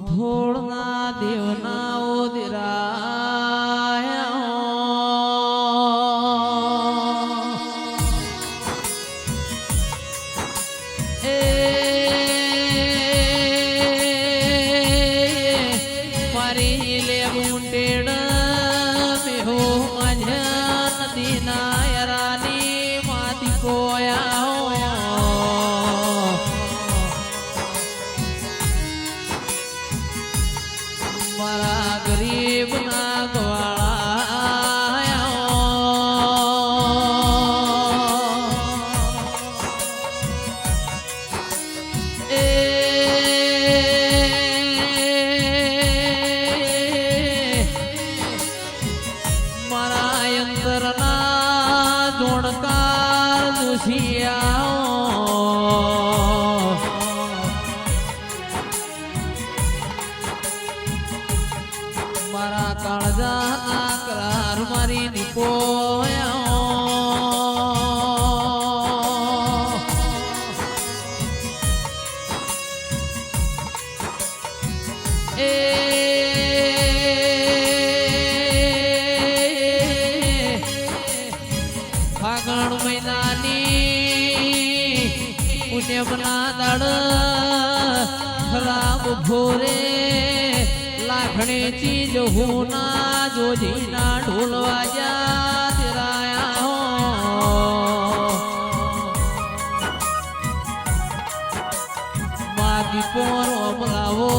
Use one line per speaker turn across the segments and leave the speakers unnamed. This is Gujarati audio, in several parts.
થોડના દેવના ઉદરાયા મારી લેવું ટેડ મેહો મજા નદી નાયરાની માતી કોયા મારા ગરીબ ના ગવાળા મારા અંતરના જોણકાર દુશિયા મારા કાળજાના કરાર મારી દીપોયા ફાગણ મહિનાની પુણ્યમના દાડ ખરાબ ભોરે લાખણે ચીજ હોના જોજીના ઢોલ વાજા તેરાયા માગી પોરો મલાવો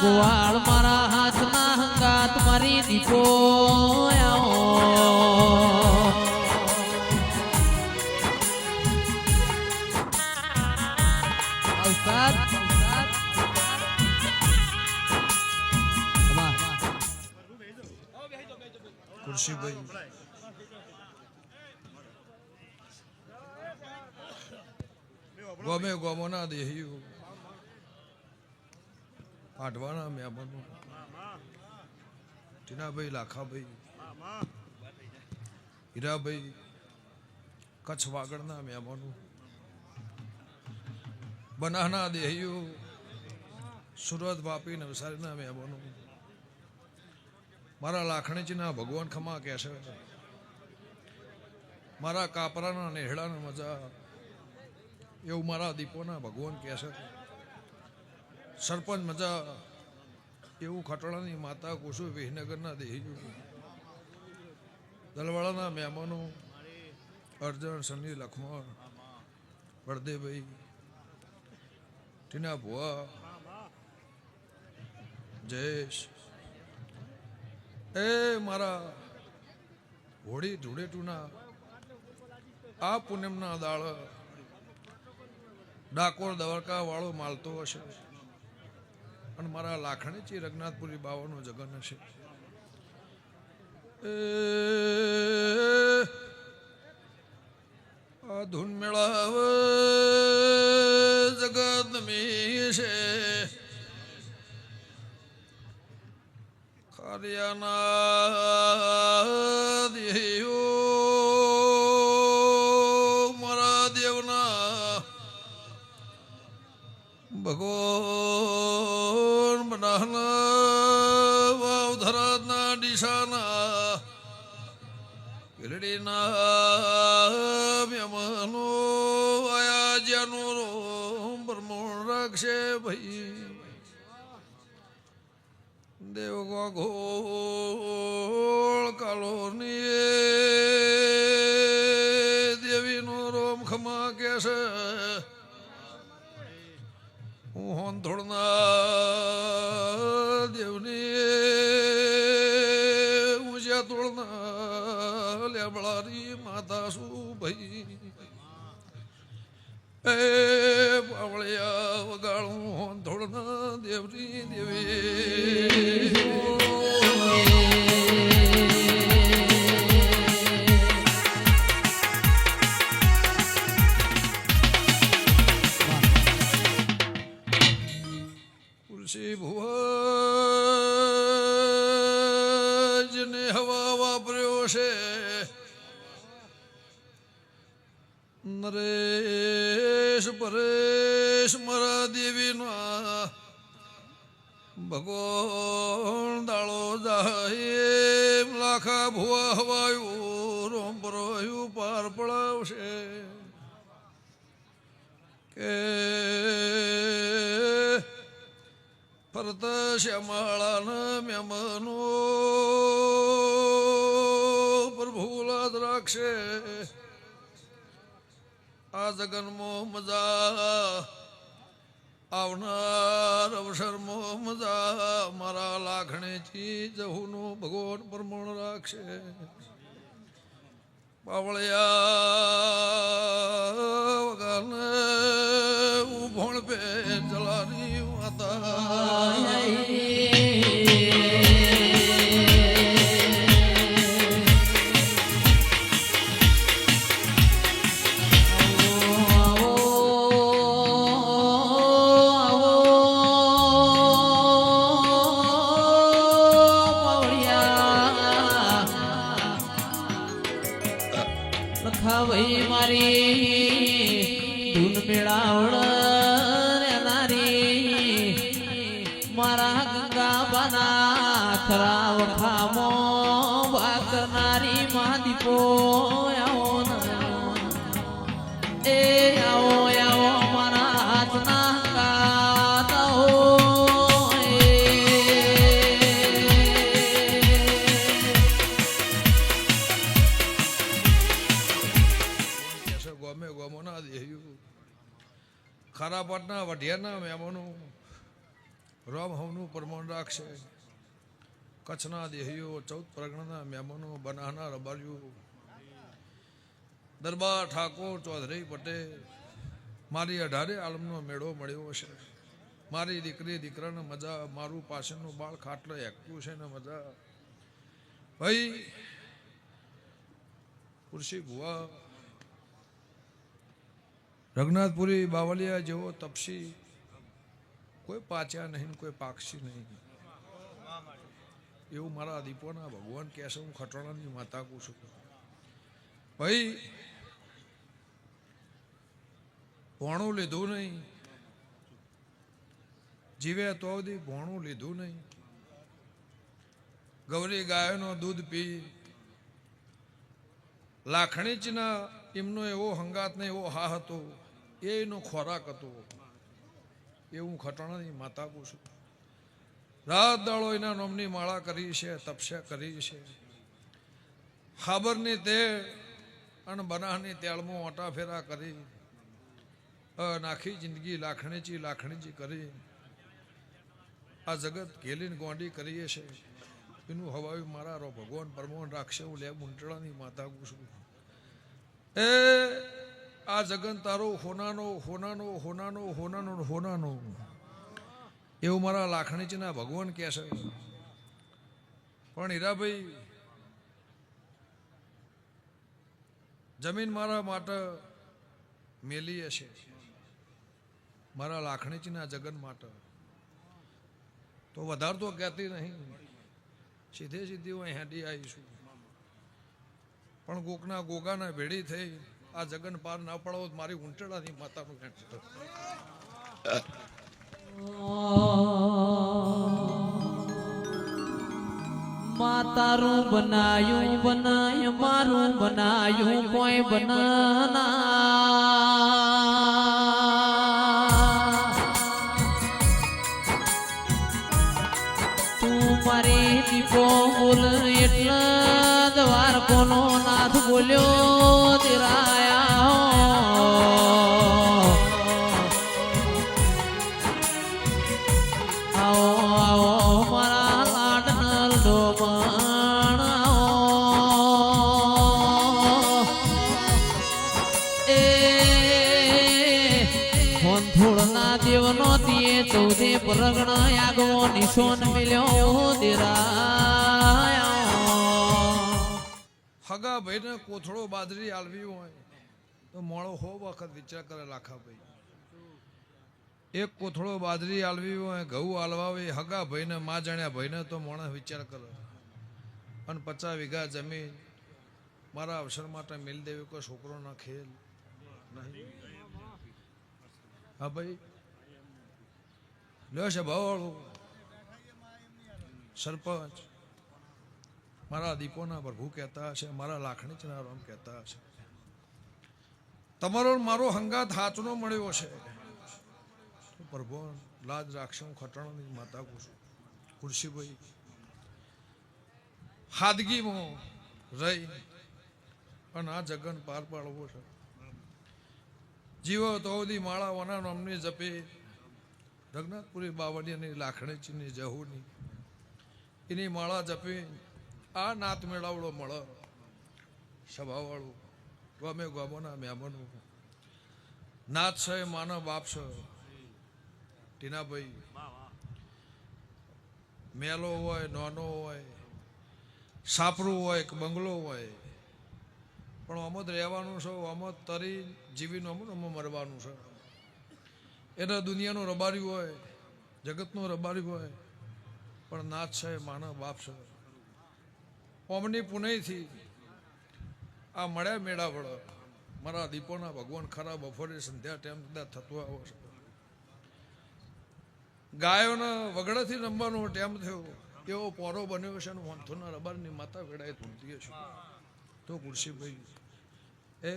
ગોવાળ મારા હાથના હંગાત મારી દીપો
ખુરશીભાઈ ગમે ગમોના દેહ્યું પાટવાના મેમનો ટીનાભાઈ લાખાભાઈ હીરાભાઈ કચ્છ વાગડના મહેમાનો બનાસના દેહીઓ સુરત વાપી નવસારીના મહેમાનો મારા લાખણીજીના ભગવાન ખમા કહે છે મારા કાપરાના નેહડાના મજા એવું મારા દીપોના ભગવાન કહે છે સરપંચ મજા એવું ખટોળાની માતા કુસુ વિહનગરના દેહીઓ દલવાળાના મહેમાનો અર્જણ સની લખમણ બળદેવભાઈ ટીના ભુવા જયેશ એ મારા હોળી ધૂળેટુના આ પૂનમના દાળ ડાકોર દવારકા વાળો માલતો હશે અને મારા લાખણીચી રઘનાથપુરી બાવાનો જગન હશે આ ધૂન મેળાવ જગત મી છે ખારિયાના દેહ્યો મારા દેવના ભગવાન બનાના વાવધરાના ડીસાના ગીરડીના મહેમાનો આયા જ્યાંનો બ્રહ્મણ રાખશે ભાઈ દેવ ગોળ કાલોની દેવીનો રોમ ખમા કે છે હું હોંધોળના દેવની ઊંચા તોળના લેબળારી માતા શું ભાઈ એ પાવળિયા વગાડું હોંધોળના દેવની દેવી તુલસી ભુવજને હવા વાપર્યો છે નરેશ પરેશ મારા દેવીના ભગવાન દાળો જાય લાખા ભુવા હવાયું રોમ પરોયું પાર પડાવશે કે ફરતા શ્યામાળાના મહેમાનો પ્રભુલાદ રાખશે આ જગનમાં મજા આવનાર અવસરમાં મજા મારા લાખણેથી જહુનું ભગવાન પ્રમાણ રાખશે પાવળિયા વગાને ઉભણ પે જલાની માતા
લખાવઈ મારી ધૂન મેળાવડ રે નારી મારા ગંગા બના ખરા વખામો વાકનારી મહાદીપો આવો એ આવો આવો મારા હાથના ગાતાઓ
ખરા પાટના વઢિયાના મહેમાનો રામ હવનું પ્રમાણ રાખશે કચ્છના દેહીઓ 14 પરગણાના મહેમાનો બનાના રબારીઓ દરબાર ઠાકોર ચૌધરી પટેલ મારી 18 આલમનો મેળો મળ્યો છે મારી દીકરી દીકરાને મજા મારું પાછળનું બાળ ખાટલે એકતું છે ને મજા ભાઈ ખુરશી ભુવા રઘનાથપુરી બાવલિયા જેવો તપસી કોઈ પાચ્યા નહીં કોઈ પાક્ષી નહીં એવું મારા દીપોના ભગવાન કહેશે હું ખટોણાની માતા કહું છું ભાઈ ભોણું લીધું નહીં જીવે તો સુધી ભોણું લીધું નહીં ગૌરી ગાયનો દૂધ પી લાખણીચના એમનો એવો હંગાત ને એવો હા હતો એનો ખોરાક હતો એવું ખટોણાની માતા કહું છું રાત દાડો એના નોમની માળા કરી છે તપસ્યા કરી છે ખાબરની તેલ અને બનાહની તેલમાં ઓટા ફેરા કરી નાખી જિંદગી લાખણીજી કરી આ જગત ઘેલીને ગોંડી કરીએ છે એનું હવાયું મારા રો ભગવાન પરમોહન રાખશે હું લે મુંટળાની માતા કહું છું એ આ જગન તારો હોનાનો હોનાનો હોનાનો હોનાનો હોનાનો એવું મારા લાખણીજીના ભગવાન કહે છે પણ હીરાભાઈ જમીન મારા માટે મેલી હશે મારા લાખણીજીના જગન માટે તો વધારે તો કહેતી નહીં સીધે સીધી હું હેડી આવીશું પણ ગોકના ગોગાના ભેડી થઈ આ જગન પાર ના પડાવો મારી ઊંટડાની માતાનું હેઠ
માતારું બનાયું મારું બનાયું કોઈ બનાના તું મારી દીપો બોલ એટલા દ્વાર કોનો નાથ બોલ્યો દેવનો દિયે 14 પરગણા આગવો નિશોન મિલ્યો
હગા ભાઈને કોથળો બાજરી આલવી હોય તો મોળો હો વખત વિચાર કરે લાખા ભાઈ એક કોથળો બાજરી આલવી હોય ઘઉં આલવા હોય હગા ભાઈને માં જાણ્યા ભાઈને તો માણસ વિચાર કરે અને 50 વીઘા જમીન મારા અવસર માટે મિલ દેવી કોઈ છોકરોના ખેલ નહીં. હા ભાઈ લ્યો છે ભાવવાળું સરપંચ મારા દીપોના પ્રભુ કહેતા હશે, મારા લાખણીચના રામ કહેતા હશે, તમારો મારો હંગાત હાથનો મળ્યો છે પ્રભુ લાજ રાખશે. હું ખટાણાની માતા કુશું ખુરશીભાઈ હાદગીમાં રહી અને આ જગન પાર પાડવો છે. જીવો તો અવધી માળા વના નામની જપે રઘનાથપુરી બાવળીની લાખણીચીની જહુની એની માળા જપી આ નાત મેળાવડો મળે સભાવાળું ગમે ગમોના મહેમાનો નાથ છે માનવ બાપ છે ટીનાભાઈ મેલો હોય નાનો હોય સાપરું હોય કે બંગલો હોય પણ અમદ રહેવાનું છે, અમદ તરી જીવીનું અમુક મરવાનું છે. એને દુનિયાનું રબાર્યું હોય જગતનું રબાર્યું હોય પણ નાથ છે માનવ બાપ છે. ઓમની પુનઃથી આ મળ્યા મેળા વળ મારા દીપોના ભગવાન ખરા બપોરે સંધ્યા ટાઈમ કદાચ થતું આવો છે. ગાયોના વગડાથી રમવાનો ટાઈમ થયો એવો પોરો બન્યો છે અને વંથોના રબારની માતા વેળાએ ધૂળતી છે. તો ખુરશીભાઈ એ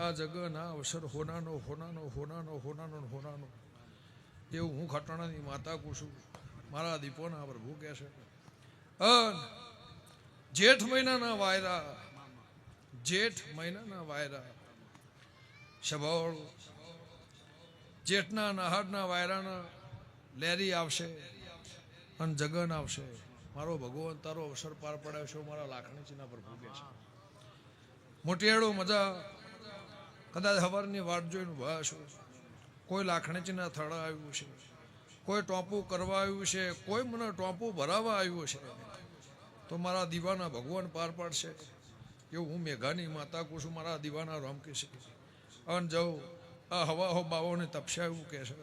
આ જગના અવસર હોનાનો હોનાનો હોનાનો હોનાનો હોનાનો એવું હું ખટાણાની માતા કુશું મારા દીપોના પ્રભુ કહે છે. જેઠ મહિનાના વાયરા જેઠ મહિનાના વાયરા સભાળ જેઠના નહાડના વાયરાના લેરી આવશે અને જગન આવશે. મારો ભગવાન તારો અવસર પાર પડાવ્યો છે મારા લાખણીચીના પ્રભુ કહે છે. મોટિયાળો મજા કદાચ હવારની વાટ જોઈને ભાશો કોઈ લાખણીચીના થડા આવ્યું છે, કોઈ ટોપું કરવા આવ્યું છે, કોઈ મને ટોપું ભરાવા આવ્યું છે તો મારા દીવાના ભગવાન પાર પાડશે એવું હું મેઘાની માતા કહું છું. મારા દીવાના રામ કહે છે અન જાઉં આ હવા હો બાવોને તપસ્યા એવું કહે છે.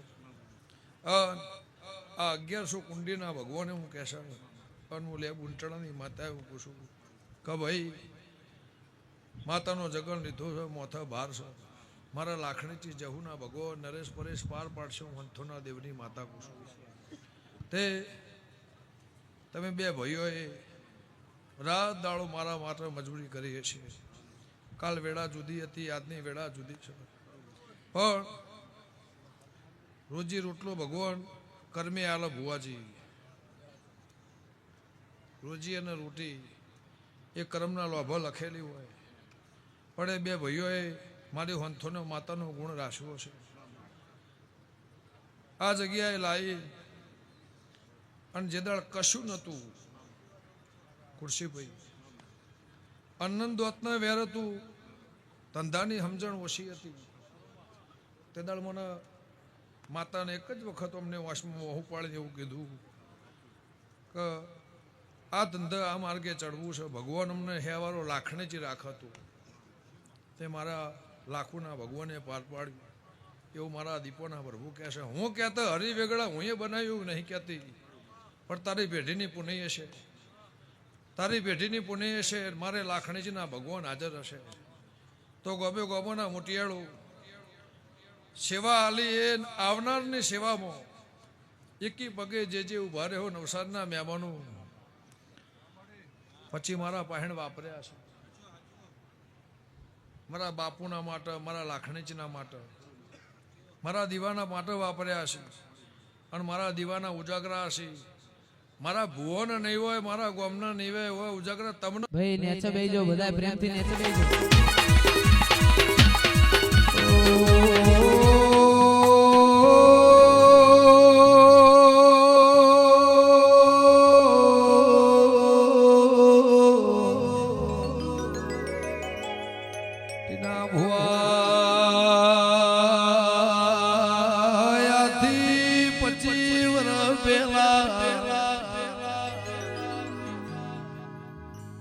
આ 1100 કુંડીના ભગવાને હું કહે છે અને હું લે બુંટણાની માતા એવું કહું છું કે ભાઈ માતાનો જગન લીધો છે મોથા બાર છે. મારા લાખણીથી જહુના ભગવાન નરેશ પરેશ પાર પાડશે હું વંથોના દેવની માતા કહું છું. તે તમે બે ભાઈઓએ રાત દાડો મારા માટે મજબૂરી કરી છે. કાલ વેળા જુદી હતી, આજની વેળા જુદી છે, પણ રોજી રોટલો ભગવાન કર્મે આલે ભુવાજી. રોજી અને રોટી એ કર્મના લોભા લખેલી હોય પણ એ બે ભાઈઓએ મારી હંથોને માતાનો ગુણ રાખ્યો છે. આ જગ્યાએ લાવી અને જે દાળ કશું નહોતું ખુરશીભાઈ અનંદવતના વેર હતું, ધંધાની સમજણ ઓછી હતી. તે દાળ મને માતાને એક જ વખત અમને વાસમાં વહુ પાડીને એવું કીધું કે આ ધંધા આ માર્ગે ચડવું છે, ભગવાન અમને હેવારો લાખણીથી રાખતું તે મારા લાખોના ભગવાને પાર પાડ્યું એવું મારા દીપોના પ્રભુ કહે છે. હું કહેતા હરી વેગળા હું એ બનાવ્યું નહીં કહેતી પણ તારી પેઢીની પુણ્ય છે, તારી પેઢીની પુણ્ય છે. મારે લાખણીજીના ભગવાન હાજર હશે તો ગોબે ગોબોના મોટિયાળું સેવા આલી એ આવનારની સેવામાં એકી પગે જે ઉભા રહ્યો નવસારીના મહેમાનો પછી મારા પહેણ વાપર્યા છે. મારા બાપુના માટે, મારા લાખણીજીના માટે, મારા દીવાના માટે વાપર્યા છે અને મારા દીવાના ઉજાગરા છે. મારા ભુવોના નહીં હોય, મારા ગામના નહીં હોય ઉજાગરા તમને
ભાઈ નેચે બેજો, બધા પ્રેમથી નેચે બેજો.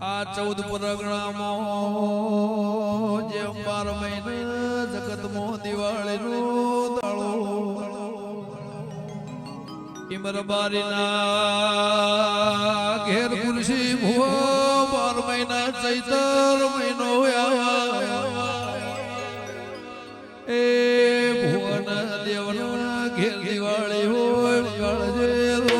આ 14 પરગણામાં જેમ 12 મહિને જગતમાં દિવાળીનો દાડો ઇમરબારીના ઘેર ખુરશી ભુવો 12 મહિના ચૈતર મહિનો એ ભુવન દેવના ઘેર દિવાળી હોય કાળજે